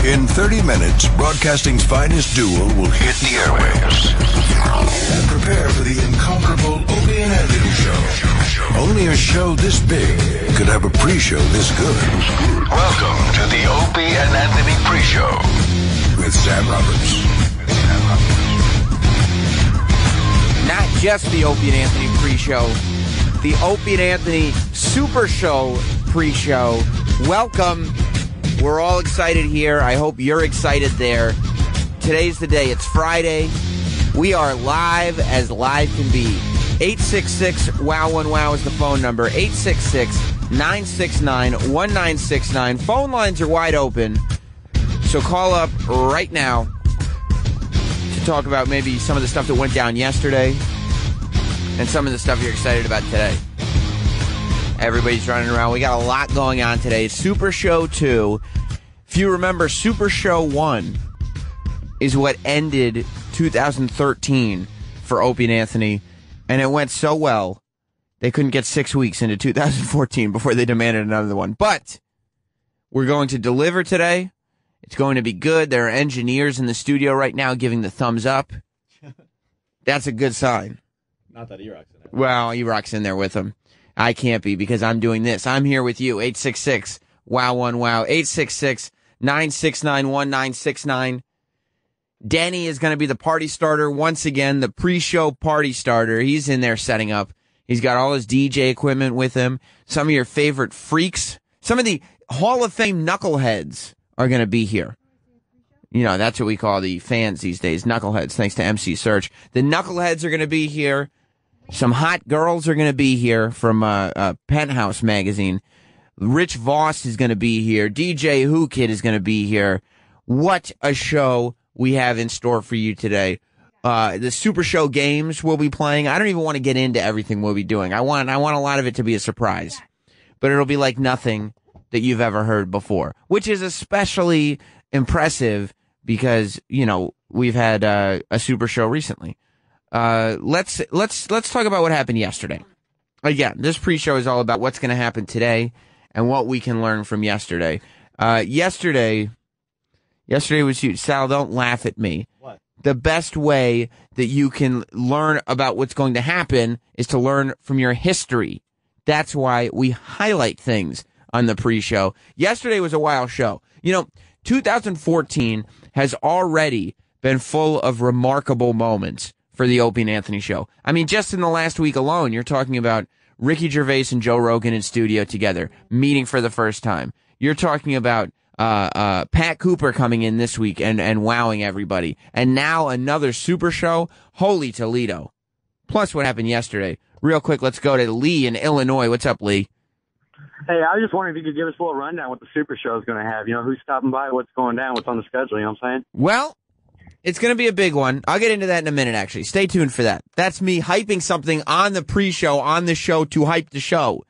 In 30 minutes, broadcasting's finest duo will hit the airwaves. And prepare for the incomparable Opie and Anthony Show. Only a show this big could have a pre-show this good. Welcome to the Opie and Anthony pre-show with Sam Roberts. Not just the Opie and Anthony pre-show, the Opie and Anthony Super Show pre-show. Welcome. We're all excited here. I hope you're excited there. Today's the day. It's Friday. We are live as live can be. 866-WOW1WOW is the phone number. 866-969-1969. Phone lines are wide open. So call up right now to talk about maybe some of the stuff that went down yesterday and some of the stuff you're excited about today. Everybody's running around. We got a lot going on today. It's Super Show 2. If you remember, Super Show 1 is what ended 2013 for Opie and Anthony, and it went so well, they couldn't get 6 weeks into 2014 before they demanded another one. But we're going to deliver today. It's going to be good. There are engineers in the studio right now giving the thumbs up. That's a good sign. Not that E-Rock's in there. Well, E-Rock's in there with him. I can't be because I'm doing this. I'm here with you. 866-WOW1WOW. 866-969-1969. Denny is going to be the party starter once again, the pre-show party starter. He's in there setting up. He's got all his DJ equipment with him. Some of your favorite freaks. Some of the Hall of Fame knuckleheads are going to be here. You know, that's what we call the fans these days, knuckleheads, thanks to MC Search. The knuckleheads are going to be here. Some hot girls are going to be here from Penthouse magazine. Rich Voss is going to be here. DJ Who Kid is going to be here. What a show we have in store for you today. The Super Show games we'll be playing. I don't even want to get into everything we'll be doing. I want a lot of it to be a surprise. But it'll be like nothing that you've ever heard before, which is especially impressive because, you know, we've had a Super Show recently. Let's talk about what happened yesterday. Again, this pre-show is all about what's going to happen today and what we can learn from yesterday. Yesterday was huge. Sal, don't laugh at me. What? The best way that you can learn about what's going to happen is to learn from your history. That's why we highlight things on the pre-show. Yesterday was a wild show. You know, 2014 has already been full of remarkable moments for the Opie and Anthony Show. I mean, just in the last week alone, you're talking about Ricky Gervais and Joe Rogan in studio together, meeting for the first time. You're talking about Pat Cooper coming in this week and wowing everybody. And now another Super Show. Holy Toledo. Plus what happened yesterday. Real quick, let's go to Lee in Illinois. What's up, Lee? Hey, I was just wondering if you could give us a little rundown what the Super Show is going to have. You know, who's stopping by, what's going down, what's on the schedule, you know what I'm saying? Well, it's going to be a big one. I'll get into that in a minute, actually. Stay tuned for that. That's me hyping something on the pre-show, on the show, to hype the show.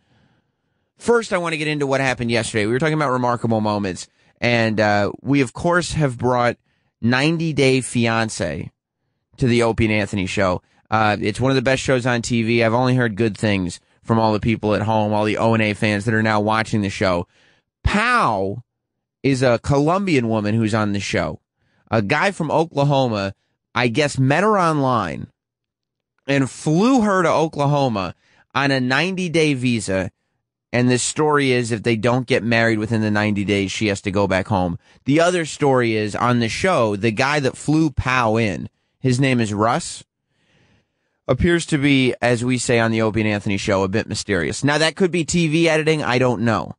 First, I want to get into what happened yesterday. We were talking about remarkable moments, and we, of course, have brought 90 Day Fiancé to the Opie and Anthony Show. It's one of the best shows on TV. I've only heard good things from all the people at home, all the O&A fans that are now watching the show. Pow is a Colombian woman who's on the show. A guy from Oklahoma, I guess, met her online and flew her to Oklahoma on a 90-day visa. And the story is if they don't get married within the 90 days, she has to go back home. The other story is on the show, the guy that flew Pow in, his name is Russ, appears to be, as we say on the Opie and Anthony Show, a bit mysterious. Now, that could be TV editing. I don't know.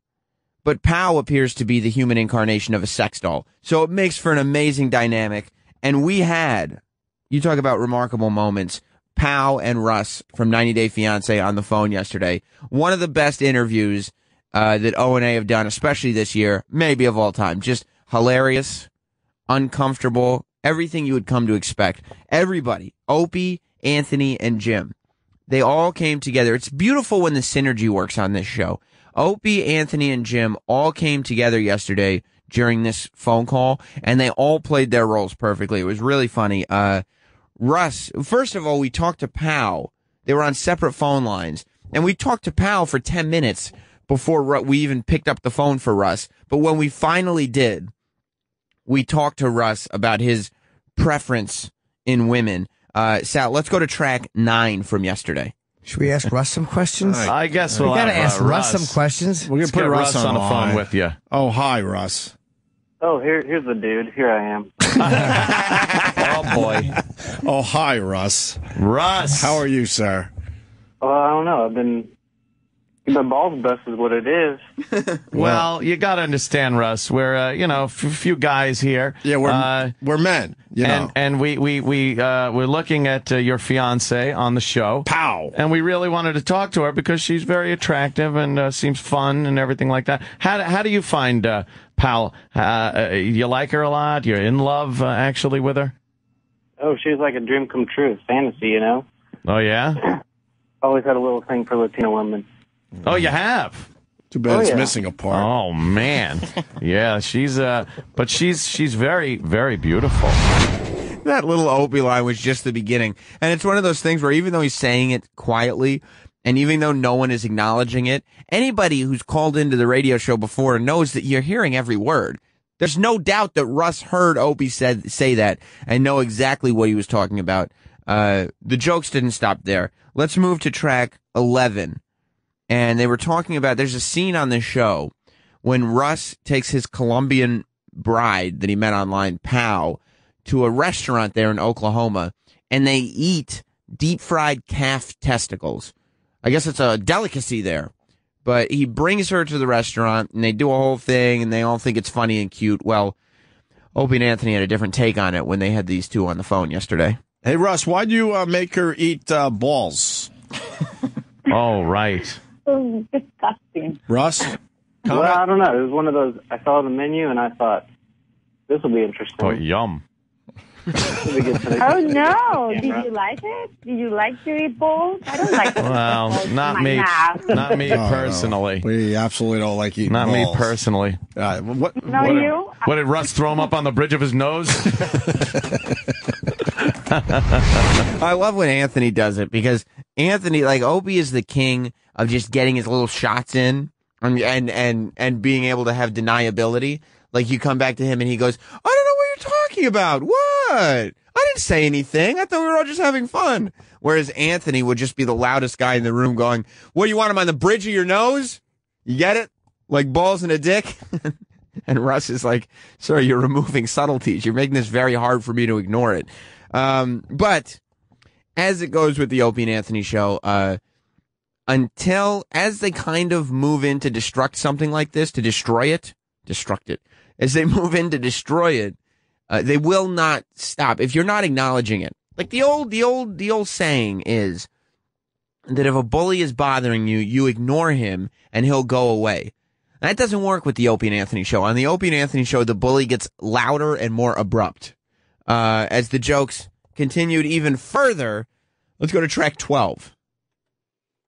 But Pow appears to be the human incarnation of a sex doll. So it makes for an amazing dynamic. And we had, you talk about remarkable moments, Pow and Russ from 90 Day Fiancé on the phone yesterday. One of the best interviews that O&A have done, especially this year, maybe of all time. Just hilarious, uncomfortable, everything you would come to expect. Everybody, Opie, Anthony, and Jim, they all came together. It's beautiful when the synergy works on this show. Opie, Anthony, and Jim all came together yesterday during this phone call, and they all played their roles perfectly. It was really funny. Russ, first of all, we talked to Pow. They were on separate phone lines, and we talked to Pow for 10 minutes before we even picked up the phone for Russ. But when we finally did, we talked to Russ about his preference in women. Sal, let's go to track 9 from yesterday. Should we ask Russ some questions? I guess we'll we gotta have, ask Russ some questions. We're gonna put Russ on the phone with you. Oh, hi, Russ. Oh, here's the dude. Here I am. Oh boy. Oh, hi, Russ. Russ. How are you, sir? I don't know. I've been my balls bust is what it is. Well, you got to understand, Russ. We're a few guys here. Yeah, we're men. You know. And we're looking at your fiance on the show. Pow. And we really wanted to talk to her because she's very attractive and seems fun and everything like that. How do you find Pal? You like her a lot? You're in love actually with her? Oh, she's like a dream come true, fantasy, you know. Oh yeah. Always had a little thing for Latino women. Oh, you have. Too bad it's missing a part. Oh man. Yeah, she's very, very beautiful. That little Opie line was just the beginning. And it's one of those things where even though he's saying it quietly, and even though no one is acknowledging it, anybody who's called into the radio show before knows that you're hearing every word. There's no doubt that Russ heard Opie say that and know exactly what he was talking about. The jokes didn't stop there. Let's move to track 11. And they were talking about, there's a scene on this show when Russ takes his Colombian bride that he met online, Pau, to a restaurant there in Oklahoma, and they eat deep-fried calf testicles. I guess it's a delicacy there. But he brings her to the restaurant, and they do a whole thing, and they all think it's funny and cute. Well, Opie and Anthony had a different take on it when they had these two on the phone yesterday. Hey, Russ, why'd you make her eat balls? Oh, right. So disgusting. Russ? Well, I don't know. It was one of those, I saw the menu and I thought, this will be interesting. Oh, yum. Oh, no. Did you like it? Did you like to eat balls? I don't like to eat Well, balls not in my me. mouth. Not me personally. No. We absolutely don't like eating Not balls. me personally. You? What did Russ throw him up on the bridge of his nose? I love when Anthony does it because Anthony, like Opie, is the king of just getting his little shots in and being able to have deniability. Like you come back to him and he goes, I don't know what you're talking about. What? I didn't say anything. I thought we were all just having fun. Whereas Anthony would just be the loudest guy in the room going, what, do you want him on the bridge of your nose? You get it? Like balls in a dick? And Russ is like, sir, you're removing subtleties. You're making this very hard for me to ignore it. But as it goes with the Opie and Anthony show, as they kind of move in to destruct something like this, to destruct it, as they move in to destroy it, they will not stop. If you're not acknowledging it, like the old saying is that if a bully is bothering you, you ignore him and he'll go away. That doesn't work with the Opie and Anthony show. On the Opie and Anthony show, the bully gets louder and more abrupt. As the jokes continued even further, let's go to track 12.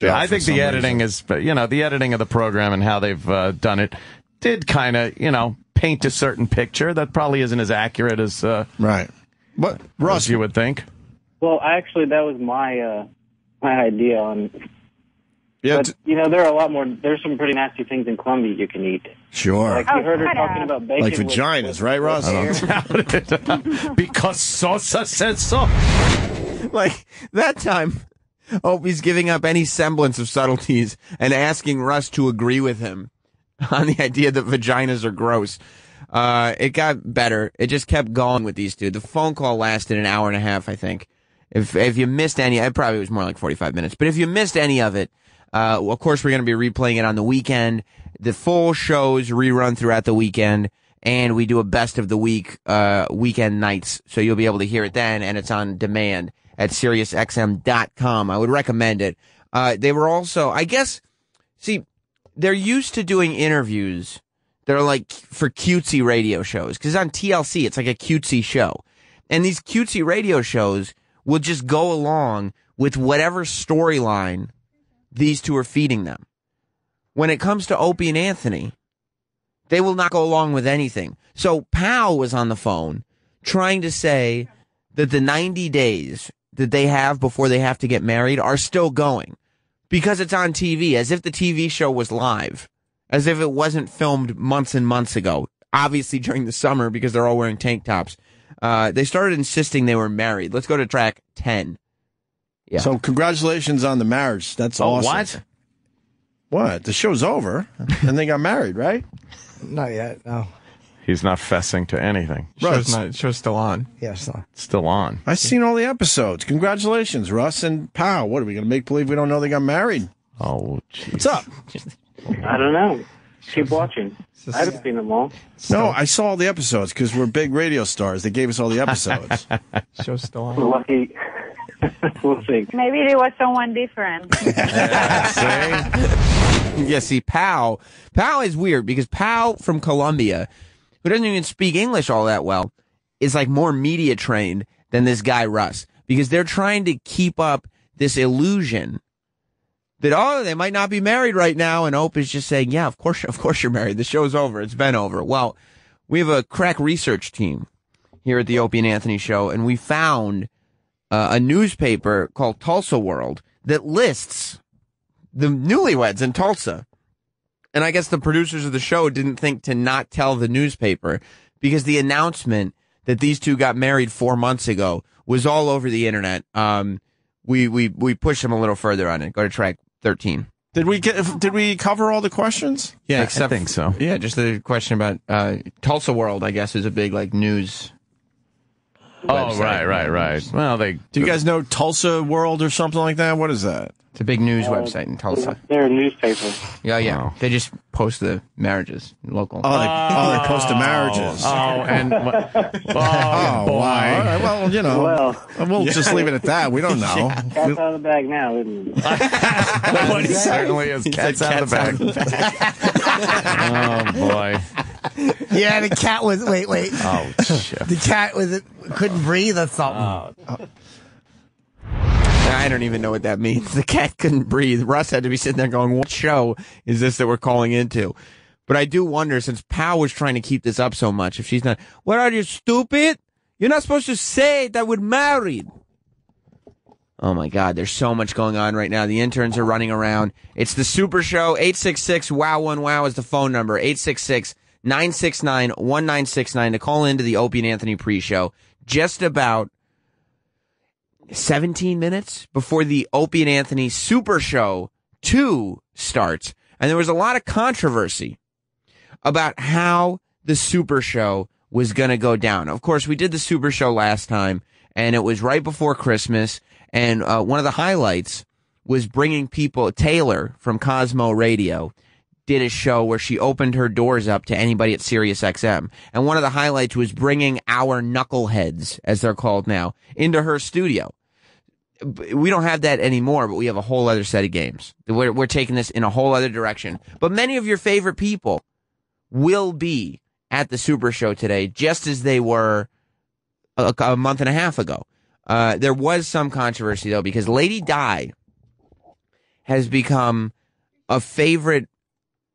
Yeah, I think the editing is, the editing of the program and how they've done it did kind of, paint a certain picture that probably isn't as accurate as right. What, Russ, you would think. Well, actually, that was my idea on. Yeah, but there are a lot more. There's some pretty nasty things in Colombia you can eat. Sure. Like you heard her talking about bacon, like vaginas, right, Russ? I don't doubt it. Because Sosa said so. Like that time, Opie's giving up any semblance of subtleties and asking Russ to agree with him on the idea that vaginas are gross. It got better. It just kept going with these two. The phone call lasted an hour and a half, I think. If you missed any, it probably was more like 45 minutes. But if you missed any of it, of course, we're going to be replaying it on the weekend. The full shows rerun throughout the weekend, and we do a best of the week weekend nights, so you'll be able to hear it then, and it's on demand at SiriusXM.com. I would recommend it. They were also, I guess, they're used to doing interviews that are like for cutesy radio shows, because on TLC, it's like a cutesy show. And these cutesy radio shows will just go along with whatever storyline these two are feeding them. When it comes to Opie and Anthony, they will not go along with anything. So Pal was on the phone trying to say that the 90 days that they have before they have to get married are still going because it's on TV, as if the TV show was live, as if it wasn't filmed months and months ago. obviously during the summer because they're all wearing tank tops. They started insisting they were married. Let's go to track 10. Yeah. So congratulations on the marriage. That's awesome. What? What? The show's over, and they got married, right? Not yet. No. He's not fessing to anything. Show's still on. Yes. No. Still on. I've seen all the episodes. Congratulations, Russ and Pow. What are we going to make believe we don't know they got married? Oh, jeez. What's up? I don't know. Keep watching. I haven't seen them all. No, I saw all the episodes because we're big radio stars. They gave us all the episodes. Show's still on. We're lucky. We'll see. Maybe there was someone different. Yeah, see, Pow is weird because Pow from Colombia, who doesn't even speak English all that well, is like more media trained than this guy Russ because they're trying to keep up this illusion that, oh, they might not be married right now. And Opie is just saying, yeah, of course you're married. The show's over. It's been over. Well, we have a crack research team here at the Opie and Anthony show, and we found a newspaper called Tulsa World that lists the newlyweds in Tulsa. And I guess the producers of the show didn't think to not tell the newspaper because the announcement that these two got married 4 months ago was all over the internet. We pushed them a little further on it. Go to track 13. Did we cover all the questions? Yeah, I think so. Yeah, just the question about Tulsa World, I guess, is a big like news. Oh, website. right. Well, Do you guys know Tulsa World or something like that? What is that? It's a big news website in Tulsa. They're a newspaper. Yeah. Oh. They just post the marriages local. They post the marriages. and Oh, boy. wow. All right, well, you know, Well, we'll just leave it at that. We don't know. cat's out of the bag now, isn't it? What he certainly is. Cats out of the bag. Oh boy. Yeah, the cat was. Wait. Oh shit. The cat couldn't breathe or something. I don't even know what that means. The cat couldn't breathe. Russ had to be sitting there going, what show is this that we're calling into? But I do wonder, since Pow was trying to keep this up so much, if she's not, what are you, stupid? You're not supposed to say that we're married. Oh my God, there's so much going on right now. The interns are running around. It's the Super Show. 866-WOW1WOW is the phone number. 866-969-1969 to call into the Opie and Anthony pre-show. Just about 17 minutes before the Opie and Anthony Super Show 2 starts. And there was a lot of controversy about how the Super Show was going to go down. Of course, we did the Super Show last time, and it was right before Christmas. And one of the highlights was bringing people. Taylor from Cosmo Radio did a show where she opened her doors up to anybody at Sirius XM. And one of the highlights was bringing our knuckleheads, as they're called now, into her studio. We don't have that anymore, but we have a whole other set of games. We're taking this in a whole other direction. But many of your favorite people will be at the Super Show today, just as they were a month and a half ago. There was some controversy, though, because Lady Di has become a favorite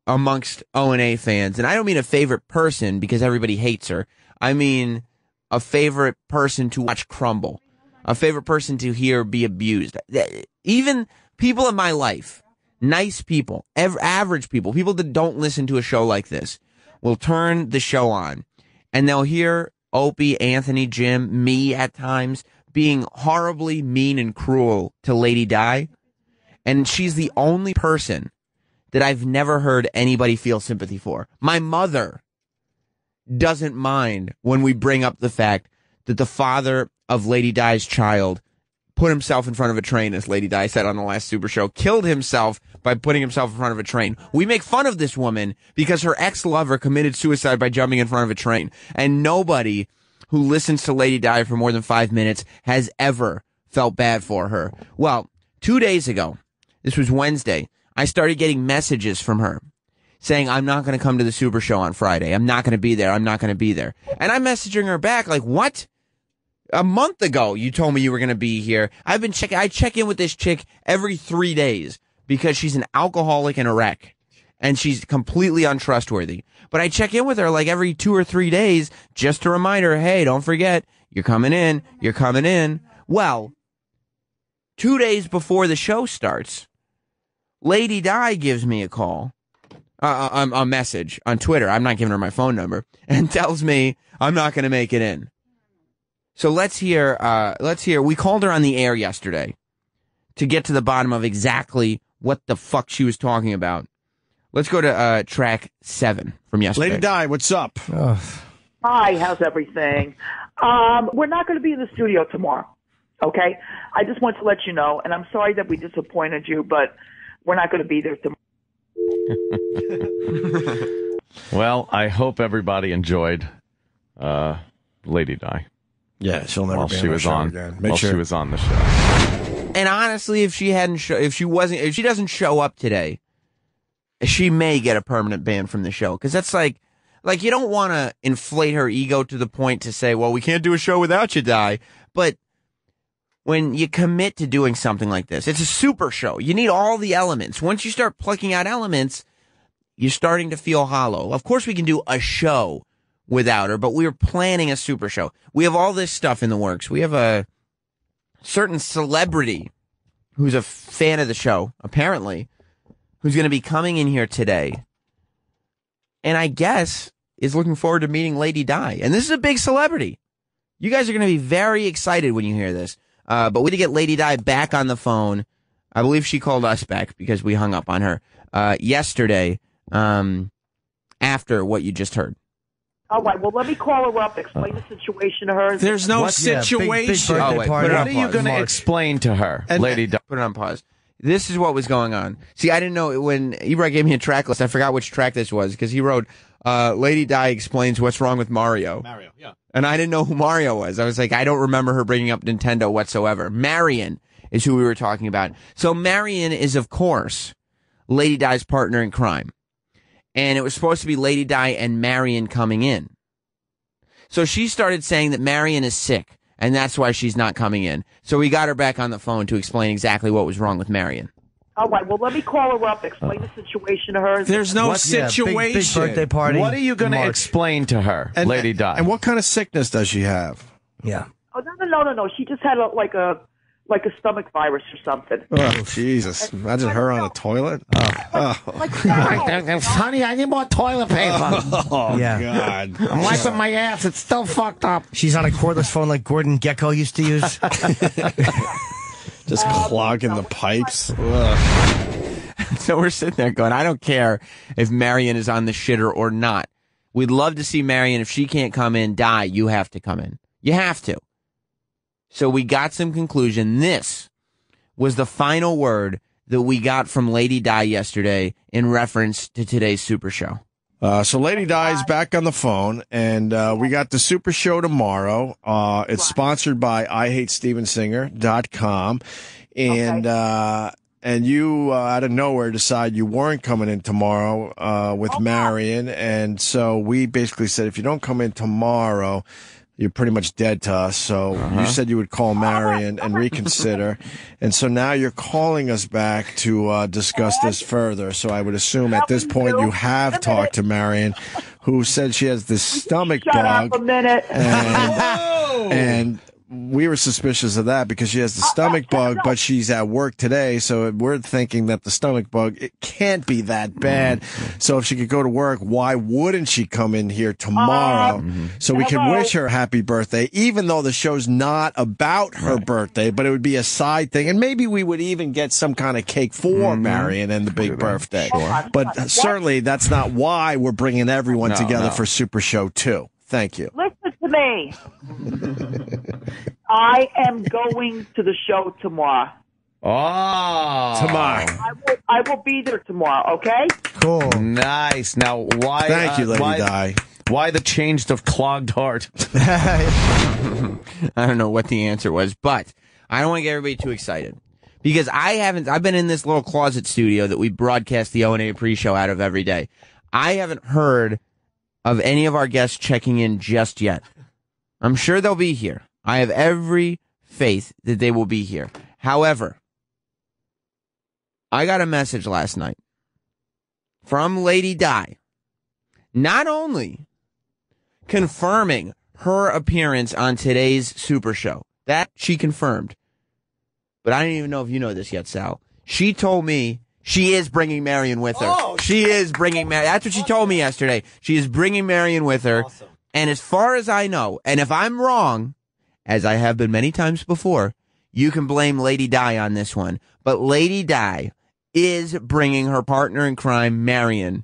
amongst O&A fans. And I don't mean a favorite person because everybody hates her. I mean a favorite person to watch crumble. A favorite person to hear be abused. Even people in my life, nice people, average people that don't listen to a show like this, will turn the show on, and they'll hear Opie, Anthony, Jim, me at times, being horribly mean and cruel to Lady Di, and she's the only person that I've never heard anybody feel sympathy for. My mother doesn't mind when we bring up the fact that the father of Lady Di's child put himself in front of a train, as Lady Di said on the last Super Show, killed himself by putting himself in front of a train. We make fun of this woman because her ex-lover committed suicide by jumping in front of a train. And nobody who listens to Lady Di for more than 5 minutes has ever felt bad for her. Well, 2 days ago, this was Wednesday, I started getting messages from her saying, I'm not going to come to the Super Show on Friday. I'm not going to be there. I'm not going to be there. And I'm messaging her back like, what? A month ago, you told me you were going to be here. I've been checking. I check in with this chick every 3 days because she's an alcoholic and a wreck, and she's completely untrustworthy. But I check in with her like every 2 or 3 days just to remind her, hey, don't forget, you're coming in. You're coming in. Well, 2 days before the show starts, Lady Di gives me a call a message on Twitter. I'm not giving her my phone number, and tells me I'm not going to make it in. So let's hear. We called her on the air yesterday to get to the bottom of exactly what the fuck she was talking about. Let's go to track 7 from yesterday. Lady Di, what's up? Hi, how's everything? We're not going to be in the studio tomorrow, okay? I just want to let you know, and I'm sorry that we disappointed you, but we're not going to be there tomorrow. Well, I hope everybody enjoyed Lady Di. Yeah, she'll never while be she on was the show on again. while she was on the show. And honestly, if she doesn't show up today, she may get a permanent ban from the show, because that's like you don't want to inflate her ego to the point to say, well, we can't do a show without you, Di. But when you commit to doing something like this, it's a super show. You need all the elements. Once you start plucking out elements, you're starting to feel hollow. Of course, we can do a show without her, but we are planning a super show. We have all this stuff in the works. We have a certain celebrity who's a fan of the show, apparently, who's going to be coming in here today, and I guess is looking forward to meeting Lady Di. And this is a big celebrity. You guys are going to be very excited when you hear this. But we did get Lady Di back on the phone. I believe she called us back because we hung up on her yesterday after what you just heard. All right, well, let me call her up, explain the situation to her. There's no situation. What are you going to explain to her, Lady Di? Put it on pause. This is what was going on. See, I didn't know when Ibra gave me a track list. I forgot which track this was because he wrote, Lady Di explains what's wrong with Mario. Mario, yeah. And I didn't know who Mario was. I was like, I don't remember her bringing up Nintendo whatsoever. Marion is who we were talking about. So Marion is, of course, Lady Di's partner in crime. And it was supposed to be Lady Di and Marion coming in. So she started saying that Marion is sick, and that's why she's not coming in. So we got her back on the phone to explain exactly what was wrong with Marion. All right, well, let me call her up, explain the situation to her. There's no situation. Big birthday party. What are you going to explain to her, Lady Di? And what kind of sickness does she have? Yeah. Oh, no. She just had like a stomach virus or something. Oh, Jesus. Imagine her on a toilet. Honey, I need more toilet paper. Oh, God. I'm wiping my ass. It's still fucked up. She's on a cordless phone like Gordon Gekko used to use. Just clogging the pipes. Ugh. So we're sitting there going, I don't care if Marion is on the shitter or not. We'd love to see Marion. If she can't come in, Di, you have to come in. You have to. So we got some conclusion. This was the final word that we got from Lady Di yesterday in reference to today's Super Show. So Lady Di is back on the phone, and we got the Super Show tomorrow. It's sponsored by IHateStevenSinger.com. And and you, out of nowhere, decide you weren't coming in tomorrow with Marion. And so we basically said, if you don't come in tomorrow, you're pretty much dead to us. So you said you would call Marion and reconsider. And so now you're calling us back to discuss this further. So I would assume at this point you have talked to Marion, who said she has this stomach bug. Shut up a minute. And we were suspicious of that because she has the stomach bug, but she's at work today. So we're thinking that the stomach bug, it can't be that bad. So if she could go to work, why wouldn't she come in here tomorrow? So we can wish her a happy birthday, even though the show's not about her birthday, but it would be a side thing. And maybe we would even get some kind of cake for Marion and the big birthday. But certainly that's not why we're bringing everyone together for Super Show 2. Thank you. Listen to me. I am going to the show tomorrow. Oh. Tomorrow. I will be there tomorrow, okay? Cool. Nice. Now, why? Thank you, Lady Di. Why the changed of clogged heart? I don't know what the answer was, but I don't want to get everybody too excited. Because I've been in this little closet studio that we broadcast the O&A pre-show out of every day. I haven't heard of any of our guests checking in just yet. I'm sure they'll be here. I have every faith that they will be here. However, I got a message last night from Lady Di, not only confirming her appearance on today's Super Show, that she confirmed, but I don't even know if you know this yet, Sal. She told me She is bringing Marion with her. She is bringing Marion. That's what she told me yesterday. She is bringing Marion with her. Awesome. And as far as I know, and if I'm wrong, as I have been many times before, you can blame Lady Di on this one. But Lady Di is bringing her partner in crime, Marion,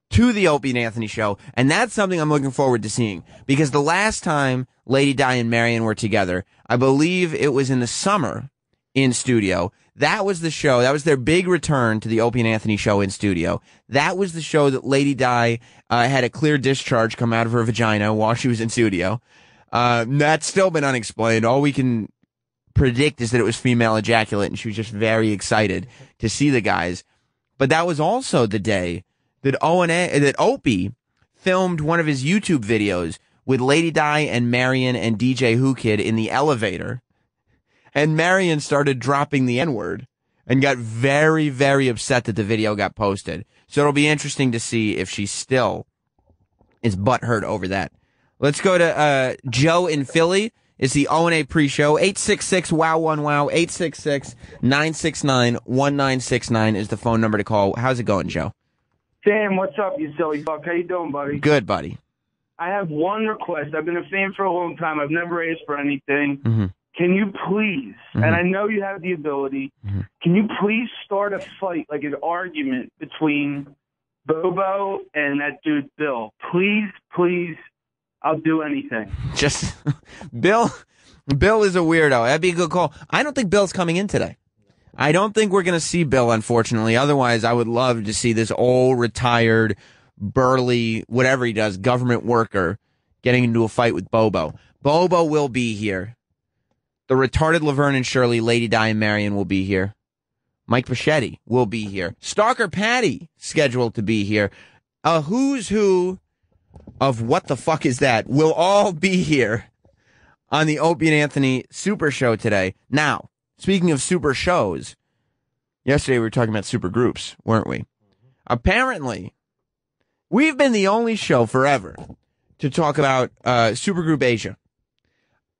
to the Opie and Anthony show. And that's something I'm looking forward to seeing. Because the last time Lady Di and Marion were together, I believe it was in the summer in studio. That was the show. That was their big return to the Opie and Anthony show in studio. That was the show that Lady Di had a clear discharge come out of her vagina while she was in studio. That's still been unexplained. All we can predict is that it was female ejaculate, and she was just very excited to see the guys. But that was also the day that Opie filmed one of his YouTube videos with Lady Di and Marion and DJ Who Kid in the elevator. And Marion started dropping the N-word and got very, very upset that the video got posted. So it'll be interesting to see if she still is butthurt over that. Let's go to Joe in Philly. It's the O&A pre-show. 866-WOW1-WOW. 866-969-1969 is the phone number to call. How's it going, Joe? Sam, what's up, you silly fuck? How you doing, buddy? Good, buddy. I have one request. I've been a fan for a long time. I've never asked for anything. Mm-hmm. Can you please, and I know you have the ability, can you please start a fight, like an argument between Bobo and that dude Bill? Please, please, I'll do anything. Just, Bill is a weirdo. That'd be a good call. I don't think Bill's coming in today. I don't think we're going to see Bill, unfortunately. Otherwise, I would love to see this old, retired, burly, whatever he does, government worker getting into a fight with Bobo. Bobo will be here. The retarded Laverne and Shirley, Lady Di and Marion will be here. Mike Pachetti will be here. Stalker Patty scheduled to be here. A who's who of what the fuck is that will all be here on the Opie and Anthony Super Show today. Now, speaking of super shows, yesterday we were talking about super groups, weren't we? Apparently, we've been the only show forever to talk about Supergroup Asia.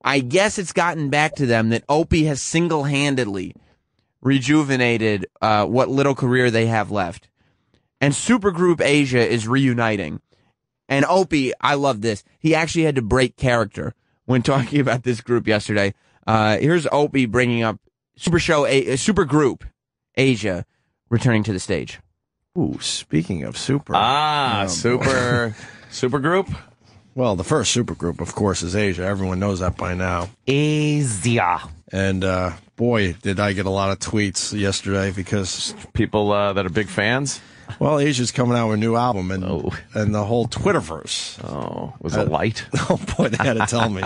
I guess it's gotten back to them that Opie has single-handedly rejuvenated what little career they have left. And Supergroup Asia is reuniting. And Opie, I love this. He actually had to break character when talking about this group yesterday. Here's Opie bringing up Supergroup Asia returning to the stage. Ooh, speaking of super. Supergroup? Well, the first supergroup, of course, is Asia. Everyone knows that by now. Asia. And, boy, did I get a lot of tweets yesterday because... People that are big fans? Well, Asia's coming out with a new album and the whole Twitterverse. Oh, was it light? Oh, boy, they had to tell me.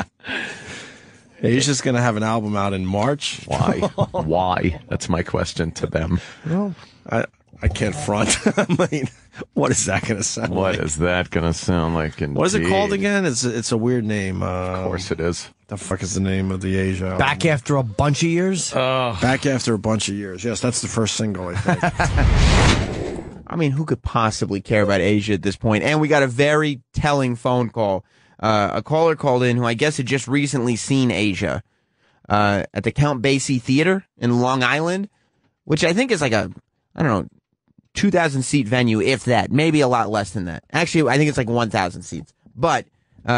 Asia's going to have an album out in March. Why? Why? That's my question to them. Well, I can't front. I mean, what is that going to sound like? What is that going to sound like? Indeed. What is it called again? It's a weird name. Of course it is. The fuck is the name of the Asia album? Back After a Bunch of Years? Back After a Bunch of Years. Yes, that's the first single, I think. I mean, who could possibly care about Asia at this point? And we got a very telling phone call. A caller called in who I guess had just recently seen Asia at the Count Basie Theater in Long Island, which I think is like 2,000-seat venue, if that. Maybe a lot less than that. Actually, I think it's like 1,000 seats. But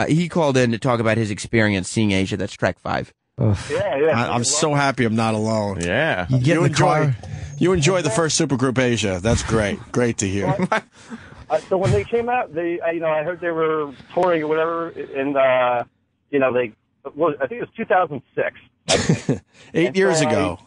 he called in to talk about his experience seeing Asia. That's track 5. Yeah. I'm so happy I'm not alone. Yeah. You enjoy the first Supergroup Asia. That's great. Great to hear. So when they came out, I heard they were touring or whatever, and I think it was 2006. 8 years ago.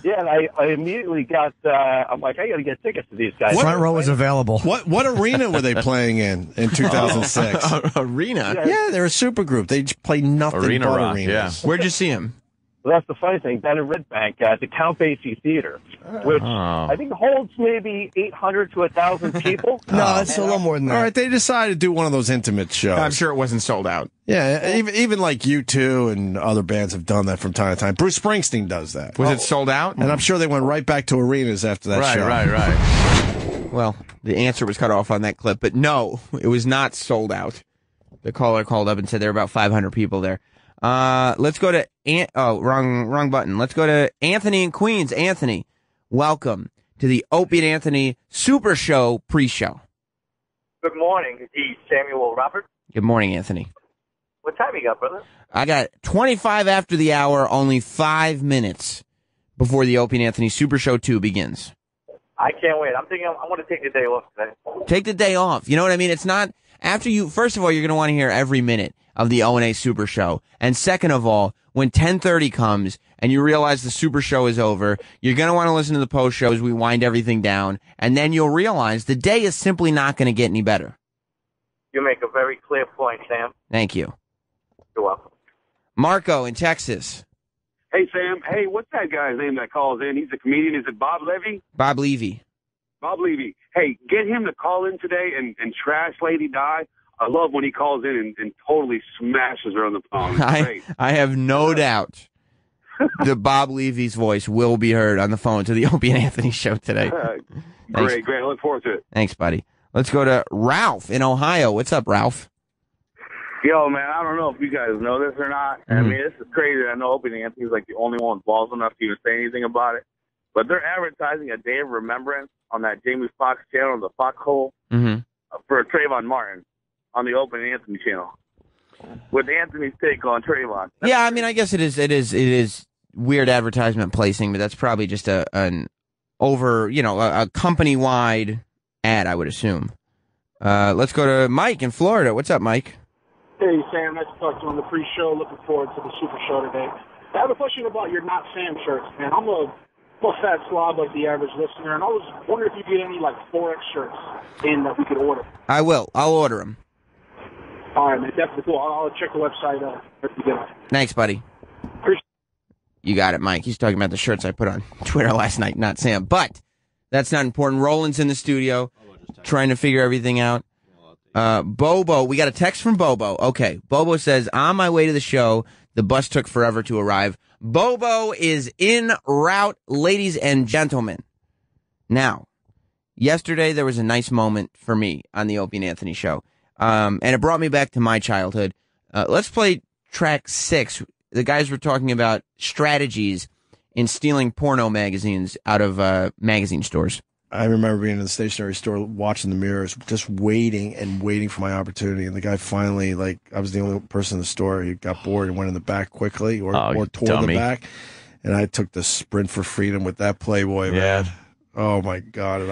And I immediately got. I'm like, I got to get tickets to these guys. Front row was available. What arena were they playing in 2006? Arena. Yeah, they're a supergroup. They play nothing Arena but rock, arenas. yeah. Where'd you see him? Well, that's the funny thing. Down in Red Bank at the Count Basie Theater, which I think holds maybe 800 to 1,000 people. No, it's a little more than that. All right, they decided to do one of those intimate shows. I'm sure it wasn't sold out. Yeah, even like U2 and other bands have done that from time to time. Bruce Springsteen does that. Was it sold out? And I'm sure they went right back to arenas after that show. Right. Well, the answer was cut off on that clip, but no, it was not sold out. The caller called up and said there were about 500 people there. Let's go to wrong button. Let's go to Anthony in Queens. Anthony, welcome to the Opie and Anthony Super Show pre-show. Good morning. Is he Samuel Robert? Good morning, Anthony. What time you got, brother? I got 25 after the hour, only 5 minutes before the Opie and Anthony Super Show 2 begins. I can't wait. I'm thinking I want to take the day off today. Take the day off. You know what I mean? It's not after you. First of all, you're going to want to hear every minute of the O&A Super Show. And second of all, when 10:30 comes and you realize the Super Show is over, you're going to want to listen to the post show as we wind everything down. And then you'll realize the day is simply not going to get any better. You make a very clear point, Sam. Thank you. You're welcome. Marco in Texas. Hey, Sam. Hey, what's that guy's name that calls in? He's a comedian. Is it Bob Levy? Bob Levy. Bob Levy. Hey, get him to call in today and trash Lady Di. I love when he calls in and totally smashes her on the phone. It's great. I have no doubt that Bob Levy's voice will be heard on the phone to the Opie and Anthony show today. Great. I look forward to it. Thanks, buddy. Let's go to Ralph in Ohio. What's up, Ralph? Yo, man, I don't know if you guys know this or not. I mean, this is crazy. I know Opie and Anthony's like the only one balls enough to even say anything about it. But they're advertising a day of remembrance on that Jamie Foxx channel, the Foxhole, for Trayvon Martin on the Opie and Anthony channel. With Anthony's take on Trayvon. Yeah, I mean, I guess it is weird advertisement placing, but that's probably just a company-wide ad, I would assume. Let's go to Mike in Florida. What's up, Mike? Hey, Sam. Nice to talk to you on the pre-show. Looking forward to the Super Show today. I have a question about your Not Sam shirts, man. I'm a fat slob like the average listener, and I was wondering if you get any, like, 4X shirts in that we could order. I will. I'll order them. All right, man. Definitely cool. I'll check the website if you get them. Thanks, buddy. You got it, Mike. He's talking about the shirts I put on Twitter last night, not Sam. But that's not important. Roland's in the studio trying to figure everything out. Bobo, we got a text from Bobo. Okay, Bobo says, on my way to the show, the bus took forever to arrive. Bobo is en route, ladies and gentlemen. Now, yesterday there was a nice moment for me on the Opie and Anthony show, and it brought me back to my childhood. Let's play track 6. The guys were talking about strategies in stealing porno magazines out of magazine stores. I remember being in the stationery store watching the mirrors, just waiting and waiting for my opportunity. And the guy finally, I was the only person in the store. He got bored and went in the back quickly or toward the back. And I took the sprint for freedom with that Playboy, man. Oh, my God. And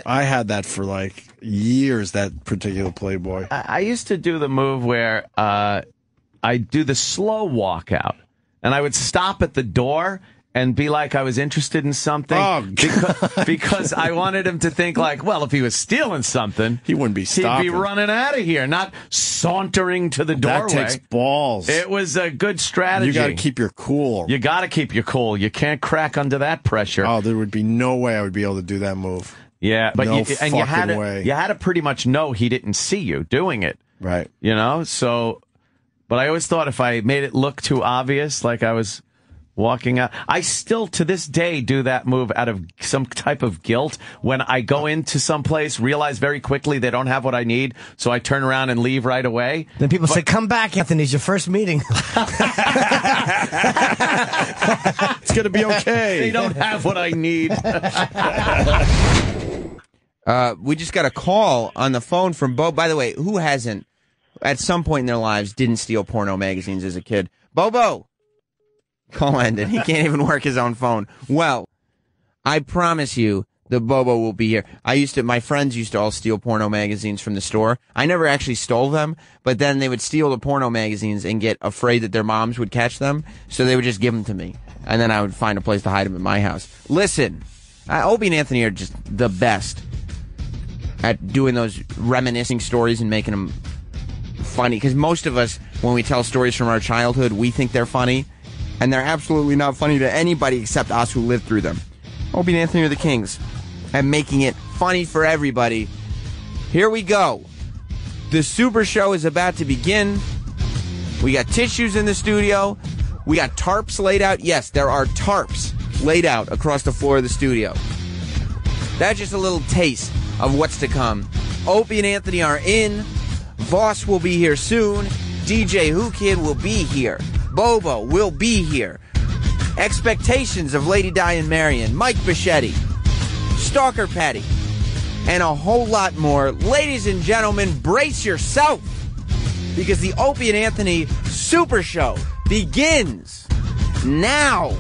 I had that for years, that particular Playboy. I used to do the move where I do the slow walkout. And I would stop at the door and be like I was interested in something because I wanted him to think if he was stealing something, he wouldn't be stopping. He'd be running out of here, not sauntering to the doorway. That takes balls. It was a good strategy. You got to keep your cool. You got to keep your cool. You can't crack under that pressure. Oh, there would be no way I would be able to do that move. Yeah, but no you had to pretty much know he didn't see you doing it. Right. So, but I always thought if I made it look too obvious, like I was walking out. I still, to this day, do that move out of some type of guilt. When I go into some place, realize very quickly they don't have what I need, so I turn around and leave right away. Then people say, come back, Anthony, it's your first meeting. It's going to be okay. They don't have what I need. We just got a call on the phone from Bo. By the way, who hasn't, at some point in their lives, didn't steal porno magazines as a kid? Bobo! Call ended. He can't even work his own phone. Well, I promise you the Bobo will be here. My friends used to all steal porno magazines from the store. I never actually stole them, but then they would steal the porno magazines and get afraid that their moms would catch them, so they would just give them to me. And then I would find a place to hide them in my house. Listen, Opie and Anthony are just the best at doing those reminiscing stories and making them funny. Because most of us, when we tell stories from our childhood, we think they're funny. And they're absolutely not funny to anybody except us who lived through them. Opie and Anthony are the kings at making it funny for everybody. Here we go. The Super Show is about to begin. We got tissues in the studio. We got tarps laid out. Yes, there are tarps laid out across the floor of the studio. That's just a little taste of what's to come. Opie and Anthony are in. Voss will be here soon. DJ Who Kid will be here. Bobo will be here. Expectations of Lady Di and Marion. Mike Bichetti. Stalker Patty, and a whole lot more. Ladies and gentlemen, brace yourself, because the Opie and Anthony Super Show begins now.